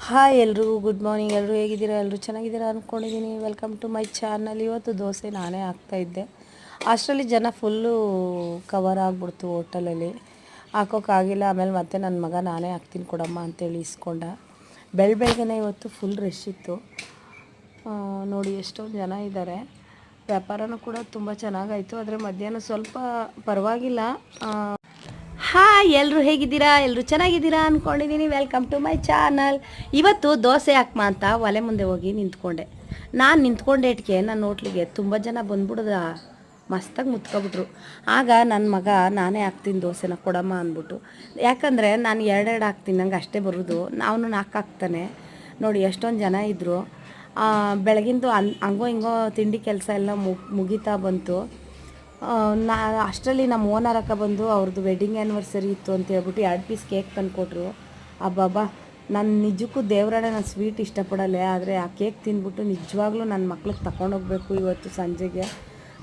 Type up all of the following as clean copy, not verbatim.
Hi ಎಲ್ರಿಗೂ good morning. ಎಲ್ಲರೂ ಹೇಗಿದ್ದೀರಾ? ಎಲ್ಲರೂ ಚೆನ್ನಾಗಿದ್ದೀರಾ ಅಂದ್ಕೊಂಡಿದ್ದೀನಿ. Welcome to my channel. ಇವತ್ತು ದೋಸೆ ನಾನೇ ಹಾಕ್ತಾಯಿದ್ದೆ. ಅಷ್ಟರಲ್ಲಿ ಜನ ಫುಲ್ಲು ಕವರ್ ಆಗಿಬಿಡ್ತು ಹೋಟೆಲಲ್ಲಿ. ಹಾಕೋಕ್ಕಾಗಿಲ್ಲ. ಆಮೇಲೆ ಮತ್ತೆ ನನ್ನ ಮಗ ನಾನೇ ಹಾಕ್ತೀನಿ ಕೊಡಮ್ಮ ಅಂತೇಳಿ ಇಸ್ಕೊಂಡ. ಬೆಳಗ್ಗೆನೇ ಇವತ್ತು ಫುಲ್ ರಶ್ ಇತ್ತು. ನೋಡಿ ಎಷ್ಟೊಂದು ಜನ ಇದ್ದಾರೆ. ವ್ಯಾಪಾರನೂ ಕೂಡ ತುಂಬ ಚೆನ್ನಾಗಾಯಿತು. ಆದರೆ ಮಧ್ಯಾಹ್ನ ಸ್ವಲ್ಪ ಪರವಾಗಿಲ್ಲ. ಹಾಯ್ ಎಲ್ಲರೂ ಹೇಗಿದ್ದೀರಾ? ಎಲ್ಲರೂ ಚೆನ್ನಾಗಿದ್ದೀರಾ ಅಂದ್ಕೊಂಡಿದ್ದೀನಿ. Welcome to my channel. ಇವತ್ತು ದೋಸೆ ಹಾಕ್ಮ ಅಂತ ಒಲೆ ಮುಂದೆ ಹೋಗಿ ನಿಂತ್ಕೊಂಡೆ. ನಾನು ನಿಂತ್ಕೊಂಡೇಟ್ಗೆ ನನ್ನ ಹೋಟ್ಲಿಗೆ ತುಂಬ ಜನ ಬಂದ್ಬಿಡ್ದ ಮಸ್ತಾಗಿ ಮುತ್ಕೊಬಿಟ್ರು. ಆಗ ನನ್ನ ಮಗ ನಾನೇ ಹಾಕ್ತೀನಿ ದೋಸೆನ ಕೊಡಮ್ಮ ಅಂದ್ಬಿಟ್ಟು. ಯಾಕಂದರೆ ನಾನು ಎರಡೆರಡು ಹಾಕ್ತೀನಿ, ನಂಗೆ ಅಷ್ಟೇ ಬರೋದು. ಅವನು 4 ಹಾಕ್ತಾನೆ. ನೋಡಿ ಎಷ್ಟೊಂದು ಜನ ಇದ್ದರು. ಬೆಳಗಿಂದು ಹಂಗೋ ಹಿಂಗೋ ತಿಂಡಿ ಕೆಲಸ ಎಲ್ಲ ಮುಗೀತಾ ಬಂತು. ಅಷ್ಟರಲ್ಲಿ ನಮ್ಮ ಓನರ್ ಅಕ್ಕ ಬಂದು ಅವ್ರದ್ದು ವೆಡ್ಡಿಂಗ್ ಆ್ಯನಿವರ್ಸರಿ ಇತ್ತು ಅಂತ ಹೇಳ್ಬಿಟ್ಟು 2 ಪೀಸ್ ಕೇಕ್ ತಂದುಕೊಟ್ರು. ಅಬ್ಬಬ್ಬಾ, ನಾನು ನಿಜಕ್ಕೂ ದೇವರಾಣೆ ನಾನು ಸ್ವೀಟ್ ಇಷ್ಟಪಡಲ್ಲ, ಆದರೆ ಆ ಕೇಕ್ ತಿಂದ್ಬಿಟ್ಟು ನಿಜವಾಗ್ಲೂ ನನ್ನ ಮಕ್ಳಿಗೆ ತಗೊಂಡೋಗ್ಬೇಕು ಇವತ್ತು ಸಂಜೆಗೆ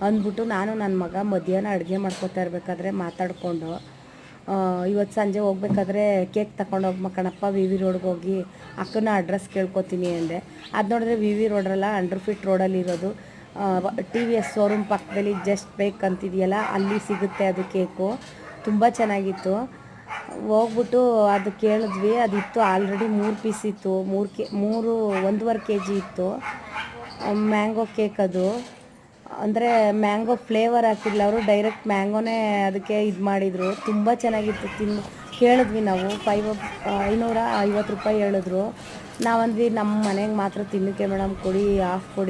ಅಂದ್ಬಿಟ್ಟು ನಾನು ನನ್ನ ಮಗ ಮಧ್ಯಾಹ್ನ ಅಡುಗೆ ಮಾಡ್ಕೊತಾ ಇರಬೇಕಾದ್ರೆ ಮಾತಾಡಿಕೊಂಡು ಇವತ್ತು ಸಂಜೆ ಹೋಗ್ಬೇಕಾದ್ರೆ ಕೇಕ್ ತಗೊಂಡೋಗ್ಮ ಕಣಪ್ಪ, ವಿ ವಿ ರೋಡ್ಗೆ ಹೋಗಿ ಅಕ್ಕನ ಅಡ್ರೆಸ್ ಕೇಳ್ಕೊತೀನಿ ಅಂದೆ. ಅದು ನೋಡಿದ್ರೆ ವಿ ವಿ ರೋಡ್ರಲ್ಲ, ಅಂಡರ್ ಫಿಟ್ ರೋಡಲ್ಲಿ ಇರೋದು. TVS ಶೋರೂಮ್ ಪಕ್ಕದಲ್ಲಿ ಜಸ್ಟ್ ಬೇಕ್ ಅಂತಿದೆಯಲ್ಲ, ಅಲ್ಲಿ ಸಿಗುತ್ತೆ ಅದು ಕೇಕು. ತುಂಬ ಚೆನ್ನಾಗಿತ್ತು. ಹೋಗ್ಬಿಟ್ಟು ಅದು ಕೇಳಿದ್ವಿ. ಅದಿತ್ತು ಆಲ್ರೆಡಿ 3 ಪೀಸ್ ಇತ್ತು. 1.5 kg ಇತ್ತು ಮ್ಯಾಂಗೋ ಕೇಕ್. ಅದು ಅಂದರೆ ಮ್ಯಾಂಗೋ ಫ್ಲೇವರ್ ಹಾಕಿಲ್ಲ ಅವರು, ಡೈರೆಕ್ಟ್ ಮ್ಯಾಂಗೋನೇ ಅದಕ್ಕೆ ಇದು ಮಾಡಿದರು. ತುಂಬ ಚೆನ್ನಾಗಿತ್ತು. ಕೇಳಿದ್ವಿ ನಾವು. 550 ರೂಪಾಯಿ ಹೇಳಿದ್ರು. ನಾವಂದ್ವಿ ನಮ್ಮ ಮನೆಗೆ ಮಾತ್ರ ತಿನ್ನೋಕ್ಕೆ ಮೇಡಮ್, ಕೊಡಿ, ಆಫ್ ಕೊಡಿ